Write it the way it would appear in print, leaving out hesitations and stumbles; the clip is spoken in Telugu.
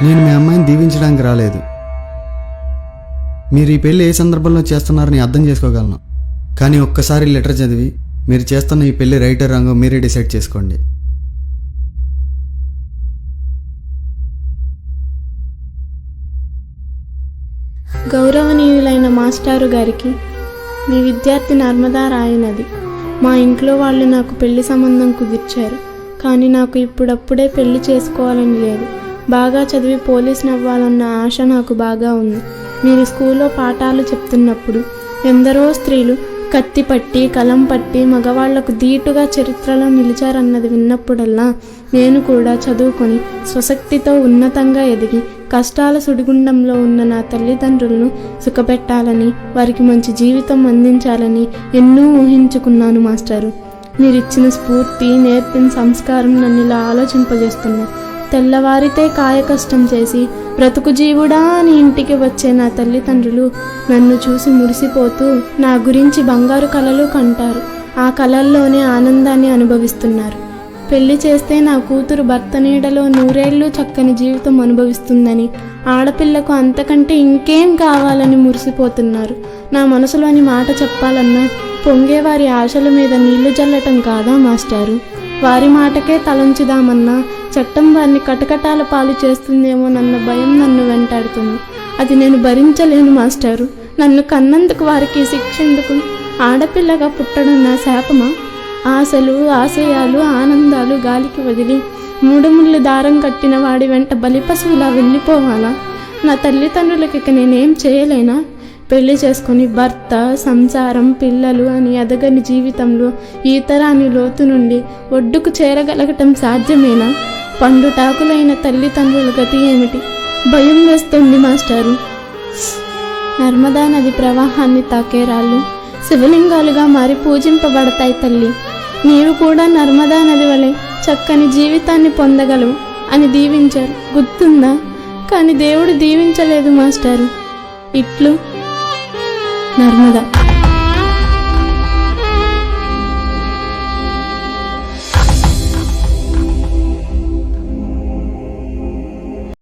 నేను మీ అమ్మాయిని దీవించడానికి రాలేదు. మీరు ఈ పెళ్ళి ఏ సందర్భంలో చేస్తున్నారని అర్థం చేసుకోగలను. కానీ ఒక్కసారి లెటర్ చదివి మీరు చేస్తున్న ఈ పెళ్ళి రైటర్ రాంగో మీరే డిసైడ్ చేసుకోండి. గౌరవనీయులైన మాస్టారు గారికి, మీ విద్యార్థి నర్మదా రాయనది. మా ఇంట్లో వాళ్ళు నాకు పెళ్లి సంబంధం కుదిర్చారు. కానీ నాకు ఇప్పుడప్పుడే పెళ్లి చేసుకోవాలని లేదు. బాగా చదివి పోలీసుని అవ్వాలన్న ఆశ నాకు బాగా ఉంది. మీరు స్కూల్లో పాఠాలు చెప్తున్నప్పుడు ఎందరో స్త్రీలు కత్తి పట్టి కలం పట్టి మగవాళ్లకు ధీటుగా చరిత్రలో నిలిచారన్నది విన్నప్పుడల్లా నేను కూడా చదువుకొని స్వశక్తితో ఉన్నతంగా ఎదిగి కష్టాల సుడిగుండంలో ఉన్న నా తల్లిదండ్రులను సుఖపెట్టాలని, వారికి మంచి జీవితం అందించాలని ఎన్నో ఊహించుకున్నాను మాస్టారు. మీరిచ్చిన స్ఫూర్తి, నేర్పిన సంస్కారం నన్ను ఇలా ఆలోచింపజేస్తున్నా. తెల్లవారితే కాయ కష్టం చేసి బ్రతుకు జీవుడా అని ఇంటికి వచ్చే నా తల్లిదండ్రులు నన్ను చూసి మురిసిపోతూ నా గురించి బంగారు కలలు కంటారు. ఆ కలల్లోనే ఆనందాన్ని అనుభవిస్తున్నారు. పెళ్లి చేస్తే నా కూతురు భర్త నీడలో 100 ఏళ్ళు చక్కని జీవితం అనుభవిస్తుందని, ఆడపిల్లకు అంతకంటే ఇంకేం కావాలని మురిసిపోతున్నారు. నా మనసులోని మాట చెప్పాలన్నా పొంగే వారి ఆశల మీద నీళ్లు జల్లటం కాదా మాస్టారు? వారి మాటకే తలంచుదామన్నా చట్టం వారిని కటకటాల పాలు చేస్తుందేమోనన్న భయం నన్ను వెంటాడుతుంది. అది నేను భరించలేను మాస్టారు. నన్ను కన్నందుకు వారికి శిక్ష ఎందుకు? ఆడపిల్లగా పుట్టడం నా శాపమా? ఆశలు, ఆశయాలు, ఆనందాలు గాలికి వదిలి 3 ముళ్ళు దారం కట్టిన వాడి వెంట బలిపశువులా వెళ్ళిపోవాలా? నా తల్లిదండ్రులకి ఇక నేనేం చేయలేనా? పెళ్లి చేసుకుని భర్త, సంసారం, పిల్లలు అని ఎదగని జీవితంలో ఈతరాని లోతు నుండి ఒడ్డుకు చేరగలగటం సాధ్యమేనా? పండుటాకులైన తల్లిదండ్రుల గతి ఏమిటి? భయం వేస్తుంది మాస్టారు. నర్మదా నది ప్రవాహాన్ని తాకే రాళ్ళు శివలింగాలుగా మారి పూజింపబడతాయి తల్లి. నీవు కూడా నర్మదా నది వలె చక్కని జీవితాన్ని పొందగలవు అని దీవించారు, గుర్తుందా? కానీ దేవుడు దీవించలేదు మాస్టారు. ఇట్లు నర్మదా.